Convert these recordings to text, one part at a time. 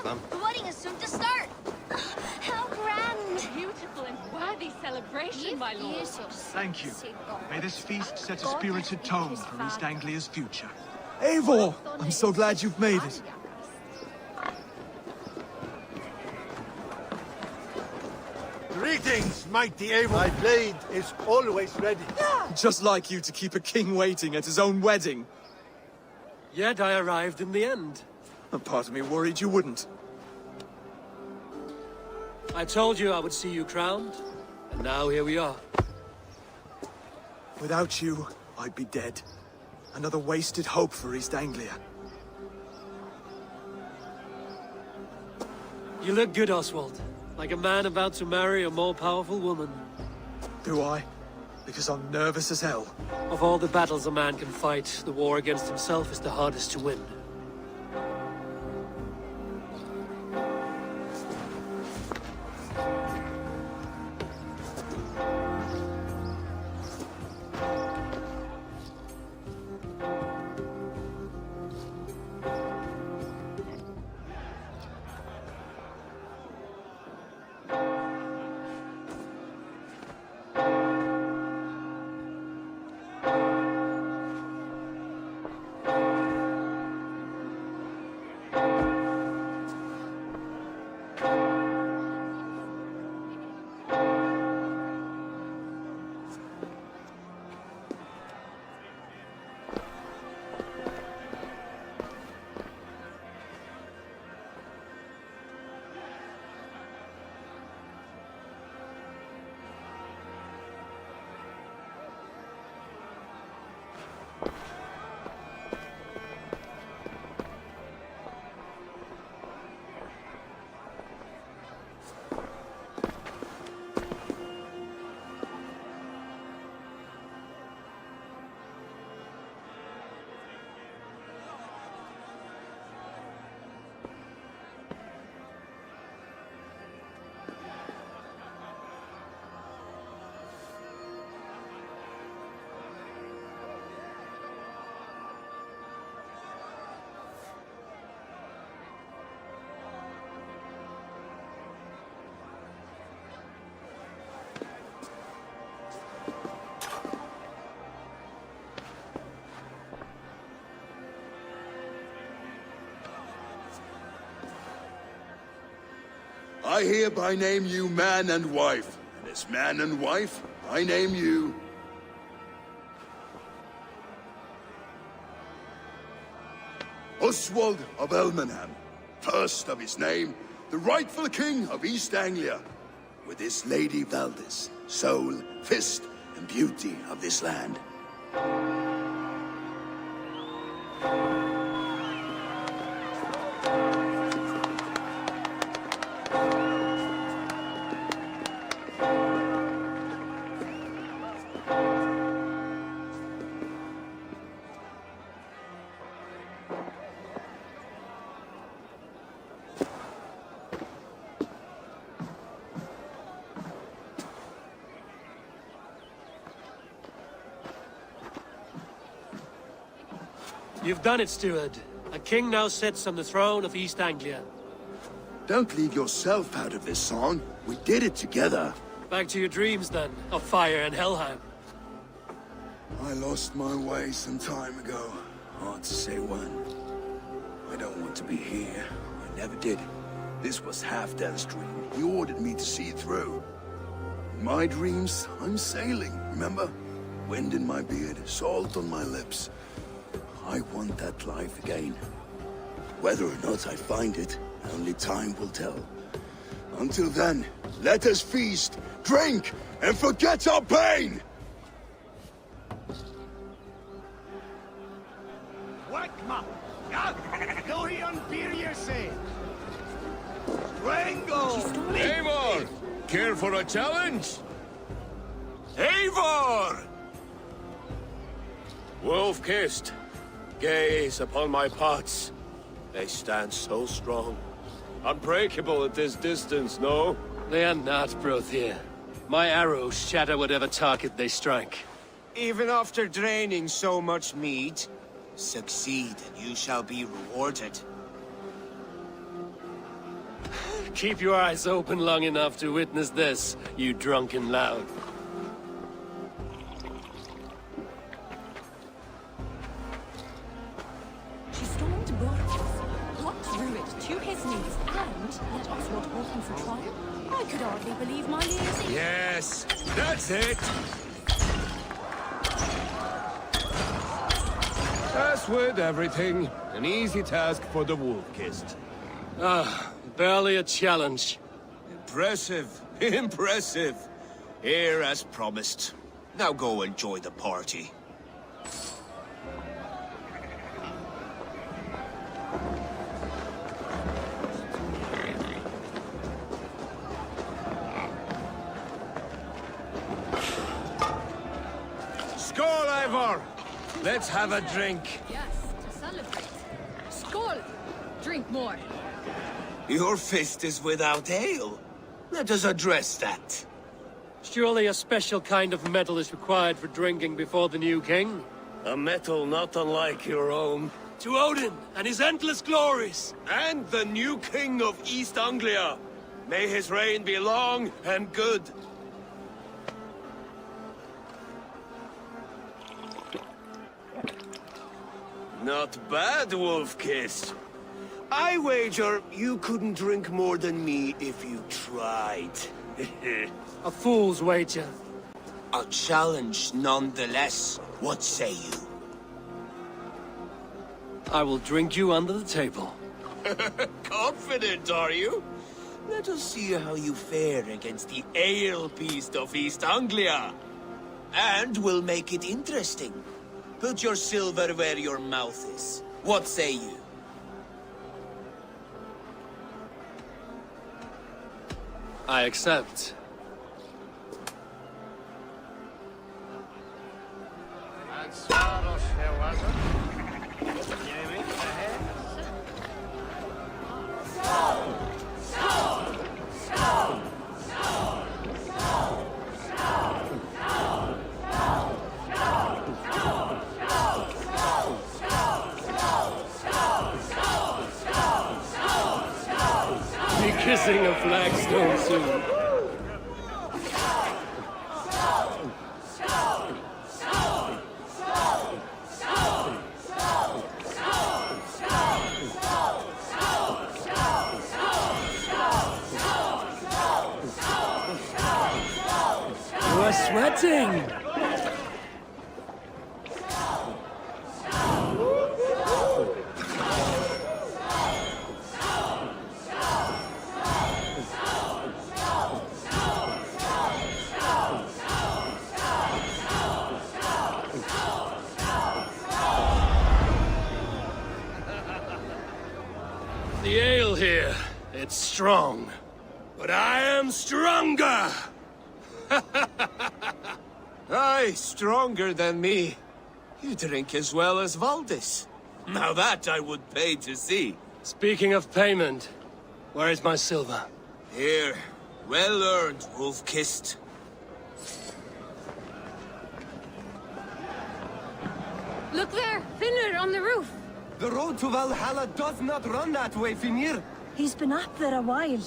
them. The wedding is soon to start. How grand! Beautiful and worthy celebration, my lord. Thank you. May this feast set a spirited tone for East Anglia's future. Eivor! I'm so glad you've made it. Greetings, mighty Eivor. My blade is always ready. Just like you to keep a king waiting at his own wedding. Yet I arrived in the end. A part of me worried you wouldn't. I told you I would see you crowned, and now here we are. Without you, I'd be dead. Another wasted hope for East Anglia. You look good, Oswald. Like a man about to marry a more powerful woman. Do I? Because I'm nervous as hell. Of all the battles a man can fight, the war against himself is the hardest to win. I hereby name you man and wife, and as man and wife, I name you... Oswald of Elmenham, first of his name, the rightful king of East Anglia, with his lady Valdis, soul, fist, and beauty of this land. You've done it, steward. A king now sits on the throne of East Anglia. Don't leave yourself out of this song. We did it together. Back to your dreams, then, of fire and Helheim. I lost my way some time ago. Hard to say when. I don't want to be here. I never did. This was Halfdan's dream. He ordered me to see it through. In my dreams, I'm sailing, remember? Wind in my beard, salt on my lips. I want that life again. Whether or not I find it, only time will tell. Until then, let us feast, drink, and forget our pain! Wakma! Dorian Birjese! Rango! Eivor! Care for a challenge? Eivor! Wolf-kissed. Gaze upon my parts. They stand so strong. Unbreakable at this distance, no? They are not, Brothir. My arrows shatter whatever target they strike. Even after draining so much meat, succeed and you shall be rewarded. Keep your eyes open long enough to witness this, you drunken lout. She stormed Borges, blocked Druid to his knees, and let Oswald hold him for trial. I could hardly believe my ears. Yes, that's it. As with everything, an easy task for the wolf-kissed. Barely a challenge. Impressive. Impressive. Here as promised. Now go enjoy the party. Skål, Eivor! Let's have a drink. Yes, to celebrate. Skål! Drink more. Your fist is without ale. Let us address that. Surely a special kind of metal is required for drinking before the new king? A metal not unlike your own. To Odin and his endless glories! And the new king of East Anglia. May his reign be long and good. Not bad, Wolf-Kiss. I wager you couldn't drink more than me if you tried. A fool's wager. A challenge nonetheless. What say you? I will drink you under the table. Confident, are you? Let us see how you fare against the ale beast of East Anglia. And we'll make it interesting. Put your silver where your mouth is. What say you? I accept. Be kissing a flagstone soon. You are sweating! The ale here, it's strong. But I am stronger! Aye, stronger than me. You drink as well as Valdis. Now that I would pay to see. Speaking of payment, where is my silver? Here, well earned, wolf-kissed. Look there, Finner on the roof. The road to Valhalla does not run that way, Finir. He's been up there a while.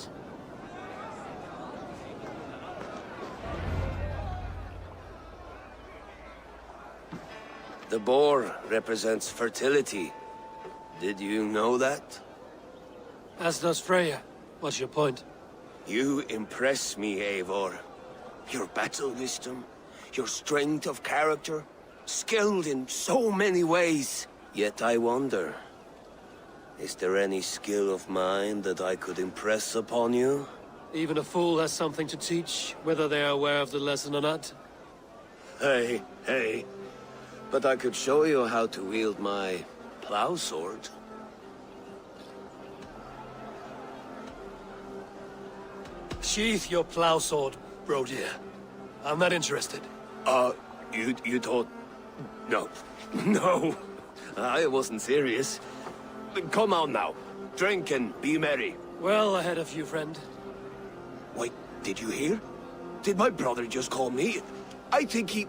The boar represents fertility. Did you know that? As does Freya. What's your point? You impress me, Eivor. Your battle wisdom, your strength of character, skilled in so many ways. Yet I wonder, is there any skill of mine that I could impress upon you? Even a fool has something to teach, whether they are aware of the lesson or not. Hey, hey. But I could show you how to wield my plow sword. Sheath your plow sword, bro dear. I'm not interested. You thought... No. No. I wasn't serious. Come on now. Drink and be merry. Well ahead of you, friend. Wait, did you hear? Did my brother just call me? I think he...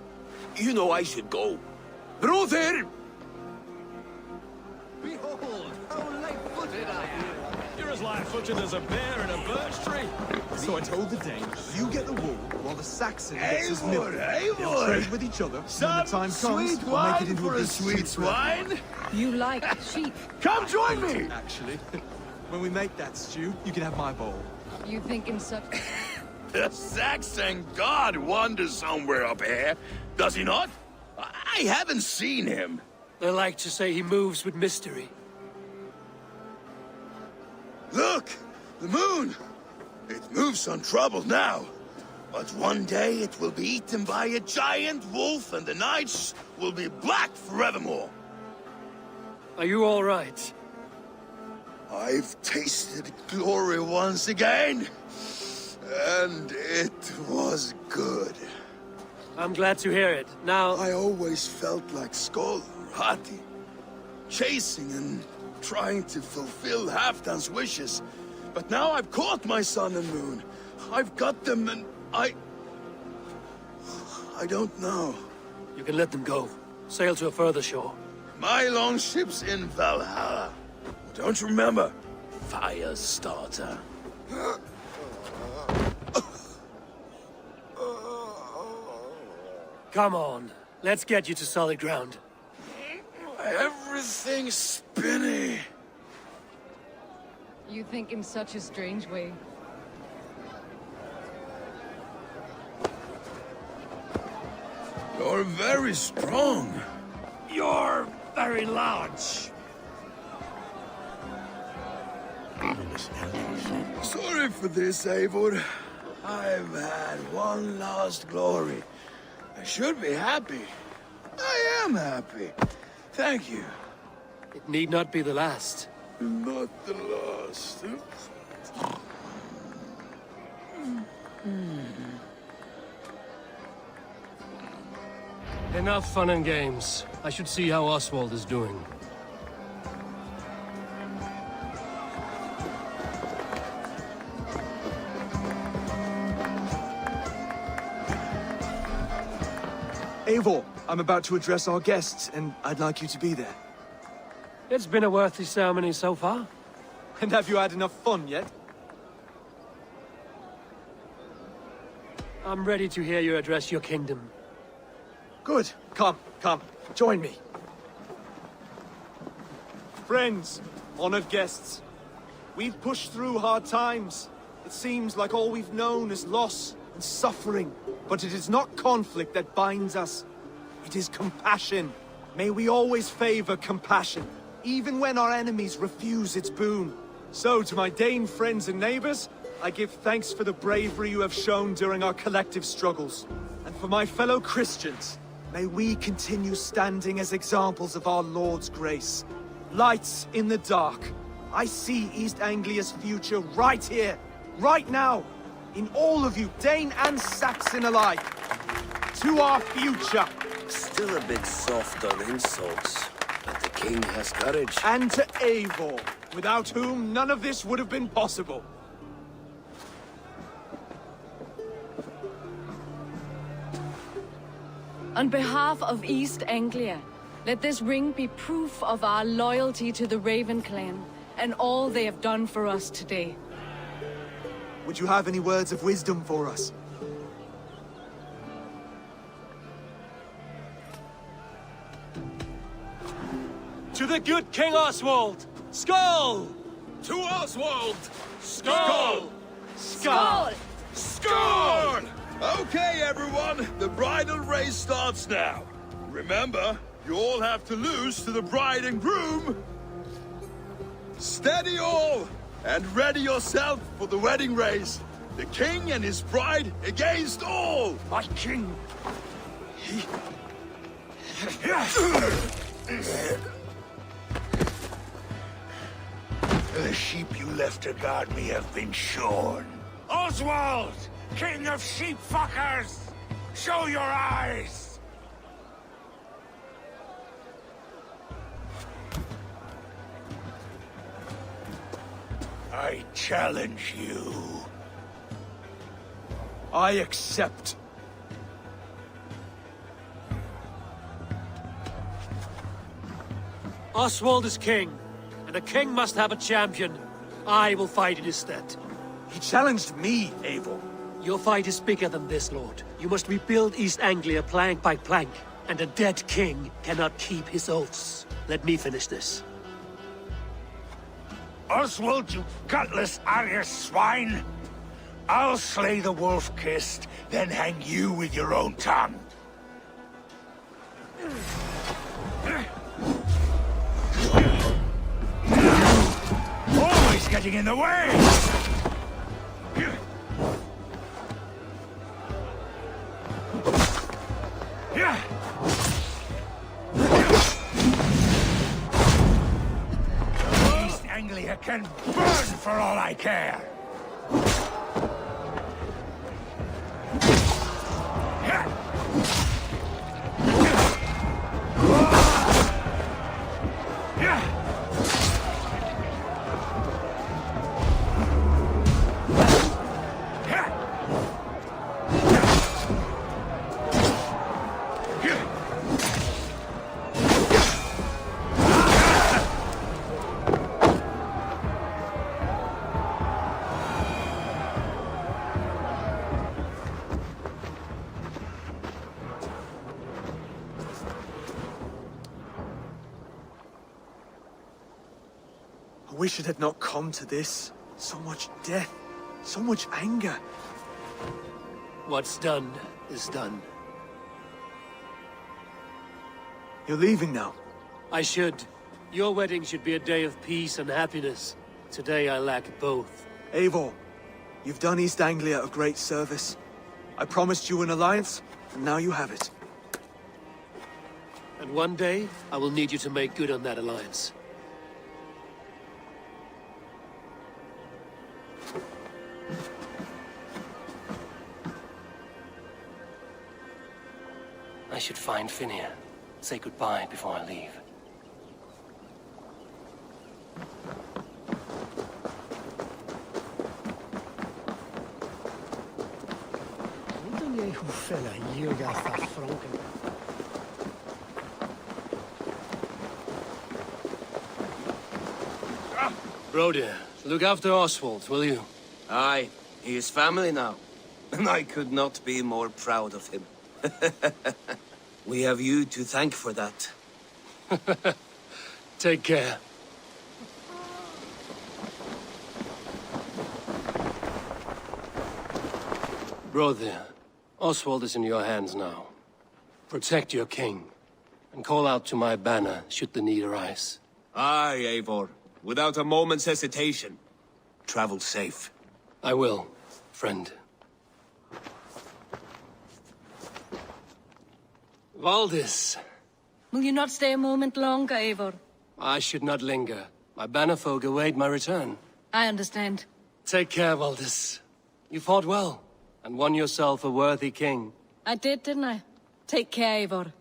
You know I should go. Brother! Behold, how light-footed I am. You're his last. barefooted as a bear in a birch tree. So I told the Dane, you get the wool while the Saxon gets his milk. They'll trade with each other. When the time comes, we'll make it into a sweet swine. You like sheep. Come join me! Actually, when we make that stew, you can have my bowl. You think in such... The Saxon god wanders somewhere up here, does he not? I haven't seen him. They like to say he moves with mystery. Look! The moon! It moves untroubled now. But one day it will be eaten by a giant wolf and the nights will be black forevermore. Are you all right? I've tasted glory once again. And it was good. I'm glad to hear it. Now... I always felt like Skoll or Hati, chasing and trying to fulfill Halfdan's wishes. But now I've caught my sun and moon. I've got them and I don't know. You can let them go. Sail to a further shore. My longship's in Valhalla. Don't you remember? Firestarter. Come on. Let's get you to solid ground. Everything's spinny. You think in such a strange way. You're very strong. You're very large. Sorry for this, Eivor. I've had one last glory. I should be happy. I am happy. Thank you. It need not be the last. Not the last. Enough fun and games. I should see how Oswald is doing. Eivor, I'm about to address our guests, and I'd like you to be there. It's been a worthy ceremony so far. And have you had enough fun yet? I'm ready to hear you address your kingdom. Good. Come, join me. Friends, honored guests, we've pushed through hard times. It seems like all we've known is loss and suffering. But it is not conflict that binds us. It is compassion. May we always favor compassion, even when our enemies refuse its boon. So, to my Dane friends and neighbors, I give thanks for the bravery you have shown during our collective struggles. And for my fellow Christians, may we continue standing as examples of our Lord's grace. Lights in the dark. I see East Anglia's future right here, right now. In all of you, Dane and Saxon alike. To our future. Still a bit soft on insults, but the king has courage. And to Eivor, without whom none of this would have been possible. On behalf of East Anglia, let this ring be proof of our loyalty to the Raven clan and all they have done for us today. Would you have any words of wisdom for us? To the good King Oswald! Skull! To Oswald! Skull! Skål! Score! Okay, everyone, the bridal race starts now. Remember, you all have to lose to the bride and groom. Steady all, and ready yourself for the wedding race. The king and his bride against all. My king! The sheep you left to guard me have been shorn. Oswald! King of sheep fuckers! Show your eyes! I challenge you. I accept. Oswald is king, and a king must have a champion. I will fight in his stead. He challenged me, Eivor. Your fight is bigger than this, Lord. You must rebuild East Anglia plank by plank, and a dead king cannot keep his oaths. Let me finish this. Oswald, you gutless Irish swine! I'll slay the wolf-kissed, then hang you with your own tongue. Always getting in the way! East Anglia can burn for all I care! I wish it had not come to this. So much death, so much anger. What's done is done. You're leaving now. I should. Your wedding should be a day of peace and happiness. Today I lack both. Eivor, you've done East Anglia a great service. I promised you an alliance, and now you have it. And one day, I will need you to make good on that alliance. I should find Finneir. Say goodbye before I leave. Broder, look after Oswald, will you? Aye, he is family now. And I could not be more proud of him. We have you to thank for that. Take care. Brother, Oswald is in your hands now. Protect your king, and call out to my banner should the need arise. Aye, Eivor. Without a moment's hesitation. Travel safe. I will, friend. Valdis. Will you not stay a moment longer, Eivor? I should not linger. My banner folk await my return. I understand. Take care, Valdis. You fought well, and won yourself a worthy king. I did, didn't I? Take care, Eivor.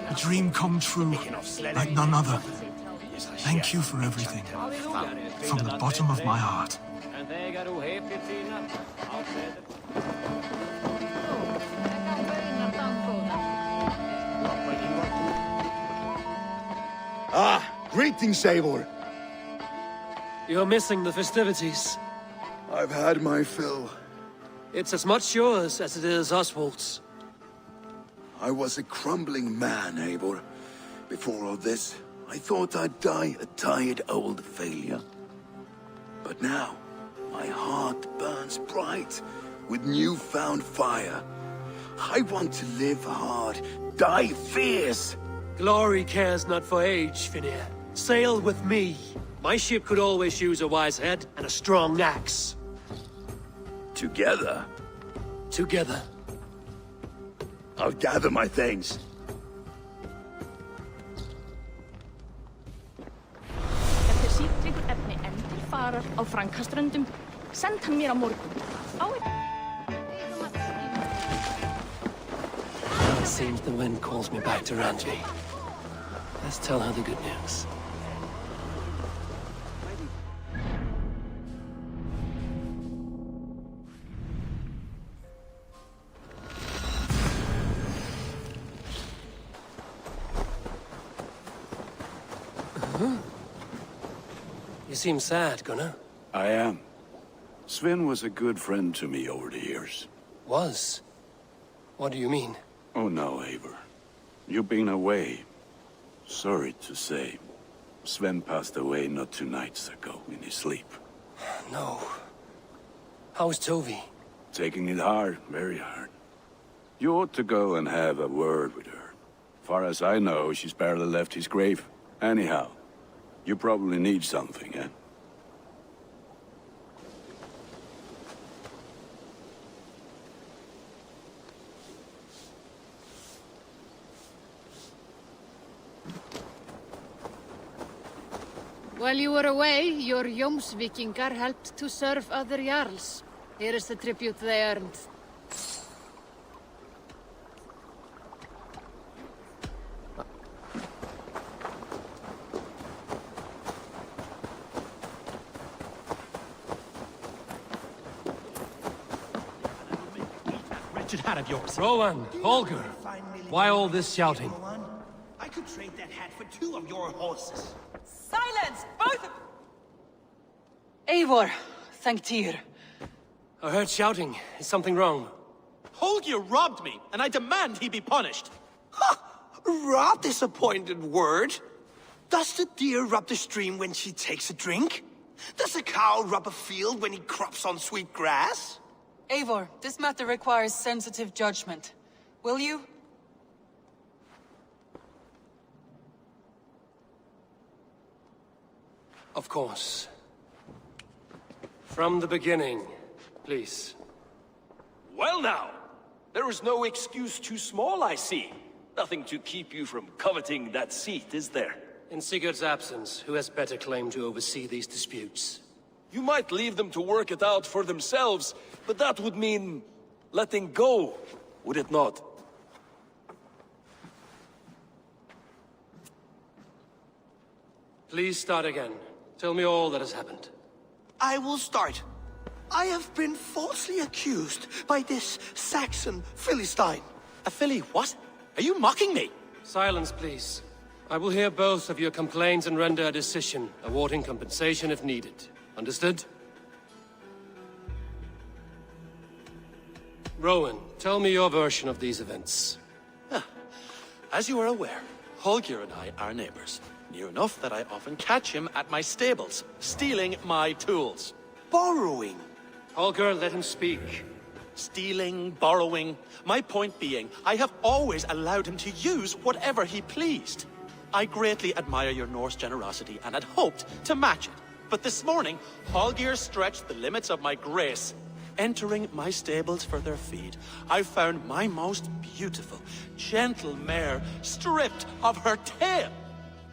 A dream come true, like none other. Thank you for everything. From the bottom of my heart. Ah, greetings, Eivor. You're missing the festivities. I've had my fill. It's as much yours as it is Oswald's. I was a crumbling man, Eivor. Before all this, I thought I'd die a tired old failure. But now, my heart burns bright with newfound fire. I want to live hard, die fierce. Glory cares not for age, Finneir. Sail with me. My ship could always use a wise head and a strong axe. Together? Together. I'll gather my things. Ef þið sýnt ykkur efni endurfarar á Frankaströndum, send hann mér á morgun. It seems the wind calls me back to Ranji. Let's tell her the good news. You seem sad, Gunnar. I am. Sven was a good friend to me over the years. Was? What do you mean? Oh no, Eivor. You've been away. Sorry to say. Sven passed away not 2 nights ago in his sleep. No. How's Tovi? Taking it hard, very hard. You ought to go and have a word with her. Far as I know, she's barely left his grave. Anyhow, you probably need something, eh? While you were away, your Jomsvikingar helped to serve other Jarls. Here is the tribute they earned. Wretched hat of yours. Rowan, Holger, why all this shouting? I could trade that hat for 2 of your horses. Silence, both of... Eivor, thank Tyr. I heard shouting. Is something wrong? Holger robbed me, and I demand he be punished. Ha! Rot disappointed word. Does the deer rub the stream when she takes a drink? Does a cow rub a field when he crops on sweet grass? Eivor, this matter requires sensitive judgment. Will you? Of course. From the beginning, please. Well now, there is no excuse too small, I see. Nothing to keep you from coveting that seat, is there? In Sigurd's absence, who has better claim to oversee these disputes? You might leave them to work it out for themselves, but that would mean letting go, would it not? Please start again. Tell me all that has happened. I will start. I have been falsely accused by this Saxon Philistine. A Philly what? Are you mocking me? Silence, please. I will hear both of your complaints and render a decision, awarding compensation if needed. Understood? Rowan, tell me your version of these events. As you are aware, Holger and I are neighbors. Near enough that I often catch him at my stables, stealing my tools. Borrowing. Holger, let him speak. Stealing, borrowing. My point being, I have always allowed him to use whatever he pleased. I greatly admire your Norse generosity and had hoped to match it. But this morning, Holger stretched the limits of my grace. Entering my stables for their feed, I found my most beautiful, gentle mare stripped of her tail.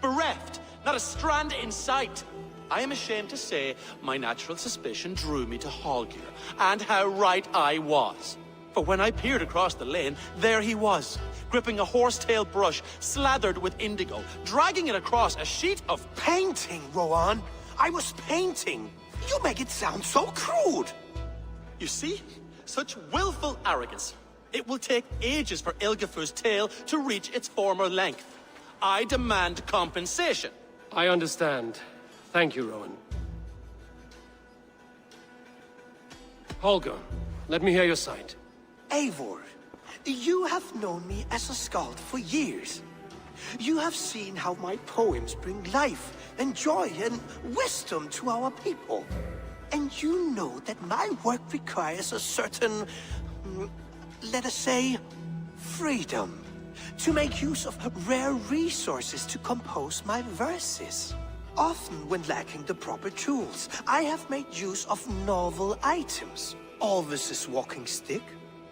Bereft, not a strand in sight. I am ashamed to say my natural suspicion drew me to Holger, and how right I was. For when I peered across the lane, there he was, gripping a horsetail brush slathered with indigo, dragging it across a sheet of painting, Rowan. I was painting. You make it sound so crude. You see? Such willful arrogance. It will take ages for Ilgefu's tail to reach its former length. I demand compensation. I understand. Thank you, Rowan. Holger, let me hear your side. Eivor, you have known me as a skald for years. You have seen how my poems bring life and joy and wisdom to our people. And you know that my work requires a certain, let us say, freedom. To make use of rare resources to compose my verses. Often when lacking the proper tools, I have made use of novel items. Alvis's walking stick,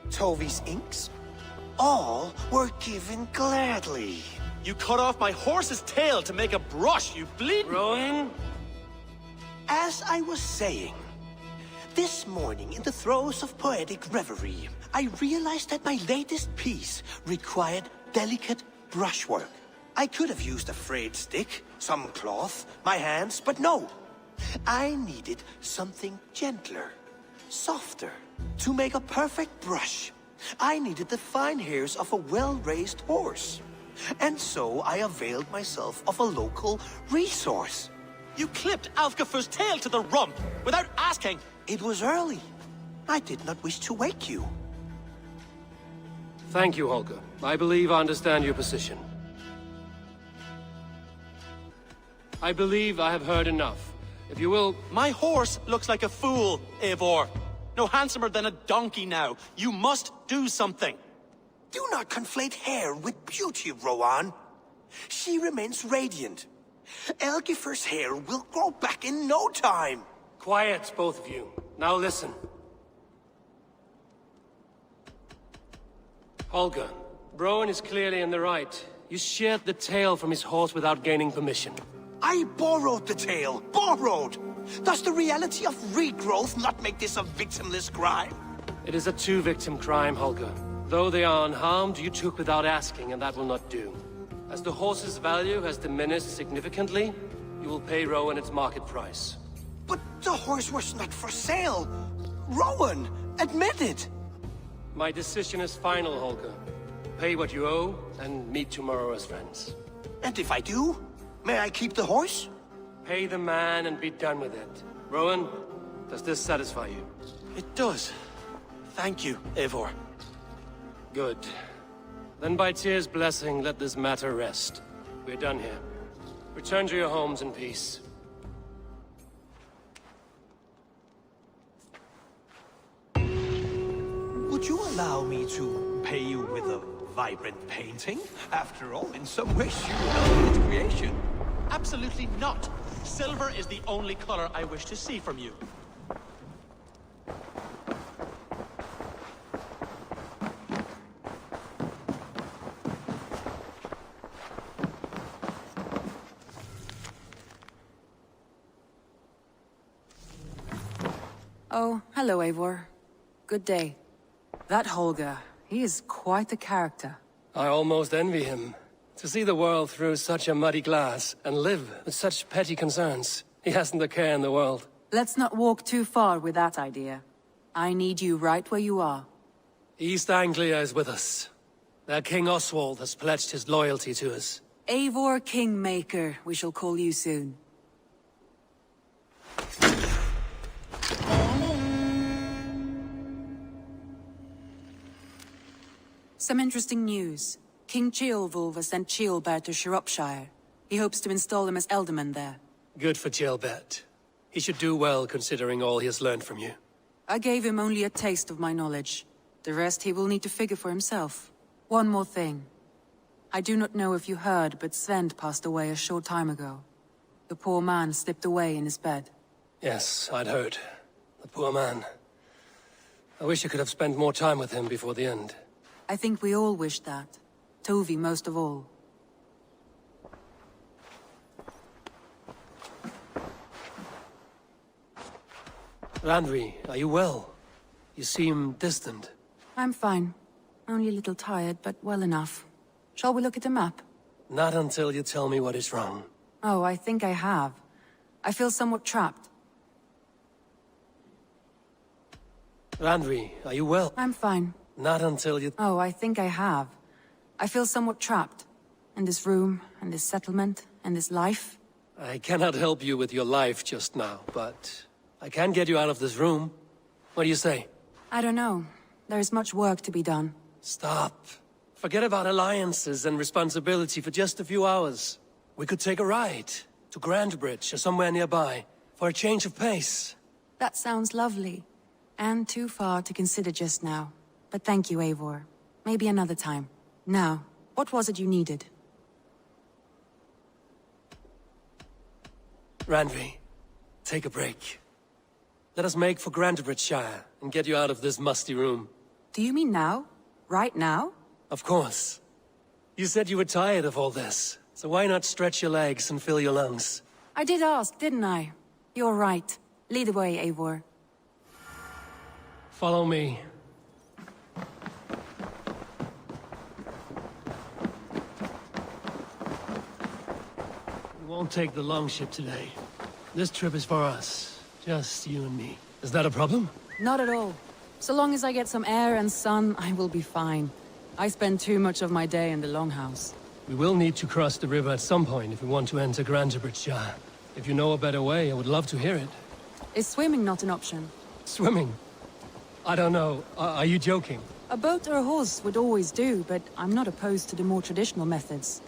Tovi's inks, all were given gladly. You cut off my horse's tail to make a brush, you bleeding... Rowan? As I was saying, this morning in the throes of poetic reverie, I realized that my latest piece required delicate brushwork. I could have used a frayed stick, some cloth, my hands, but no. I needed something gentler, softer. To make a perfect brush, I needed the fine hairs of a well-raised horse. And so I availed myself of a local resource. You clipped Alfgafer's tail to the rump without asking. It was early. I did not wish to wake you. Thank you, Holger. I believe I understand your position. I believe I have heard enough. If you will... My horse looks like a fool, Eivor. No handsomer than a donkey now. You must do something. Do not conflate hair with beauty, Rowan. She remains radiant. Algifer's hair will grow back in no time. Quiet, both of you. Now listen. Holger, Rowan is clearly in the right. You sheared the tail from his horse without gaining permission. I borrowed the tail. Borrowed! Does the reality of regrowth not make this a victimless crime? It is a two-victim crime, Holger. Though they are unharmed, you took without asking, and that will not do. As the horse's value has diminished significantly, you will pay Rowan its market price. But the horse was not for sale. Rowan, admit it. My decision is final, Holger. Pay what you owe, and meet tomorrow as friends. And if I do, may I keep the horse? Pay the man and be done with it. Rowan, does this satisfy you? It does. Thank you, Eivor. Good. Then by Tyr's blessing, let this matter rest. We're done here. Return to your homes in peace. Would you allow me to pay you with a vibrant painting? After all, in some ways you are its creation. Absolutely not. Silver is the only color I wish to see from you. Oh, hello, Eivor. Good day. That Holger, he is quite the character. I almost envy him. To see the world through such a muddy glass and live with such petty concerns. He hasn't a care in the world. Let's not walk too far with that idea. I need you right where you are. East Anglia is with us. Their King Oswald has pledged his loyalty to us. Eivor Kingmaker, we shall call you soon. Some interesting news. King Ceolwulf has sent Ceolbert to Shropshire. He hopes to install him as Elderman there. Good for Ceolbert. He should do well considering all he has learned from you. I gave him only a taste of my knowledge. The rest he will need to figure for himself. One more thing. I do not know if you heard, but Sven passed away a short time ago. The poor man slipped away in his bed. Yes, I'd heard. The poor man. I wish I could have spent more time with him before the end. I think we all wish that. Tovi most of all. Randvi, are you well? You seem distant. I'm fine. Only a little tired, but well enough. Shall we look at the map? Not until you tell me what is wrong. Oh, I think I have. I feel somewhat trapped. Randvi, are you well? I'm fine. Not until you... Oh, I think I have. I feel somewhat trapped. In this room, and this settlement, and this life. I cannot help you with your life just now, but... I can get you out of this room. What do you say? I don't know. There is much work to be done. Stop. Forget about alliances and responsibility for just a few hours. We could take a ride to Grandbridge or somewhere nearby for a change of pace. That sounds lovely. And too far to consider just now. But thank you, Eivor. Maybe another time. Now, what was it you needed? Randvi, take a break. Let us make for Grandbridgeshire and get you out of this musty room. Do you mean now? Right now? Of course. You said you were tired of all this, so why not stretch your legs and fill your lungs? I did ask, didn't I? You're right. Lead the way, Eivor. Follow me. We won't take the longship today. This trip is for us. Just you and me. Is that a problem? Not at all. So long as I get some air and sun, I will be fine. I spend too much of my day in the longhouse. We will need to cross the river at some point if we want to enter Grandbridgeshire. If you know a better way, I would love to hear it. Is swimming not an option? Swimming? I don't know. Are you joking? A boat or a horse would always do, but I'm not opposed to the more traditional methods.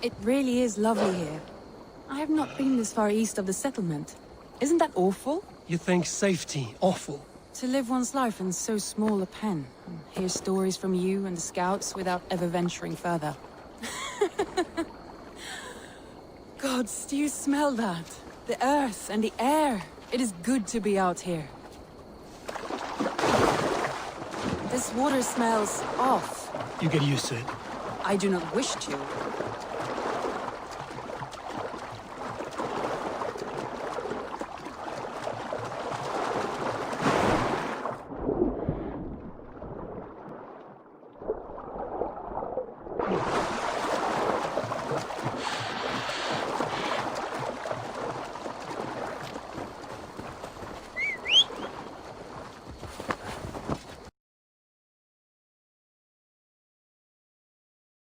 It really is lovely here. I have not been this far east of the settlement. Isn't that awful? You think safety awful? To live one's life in so small a pen, and hear stories from you and the scouts without ever venturing further. Gods, do you smell that? The earth and the air. It is good to be out here. This water smells off. You get used to it. I do not wish to.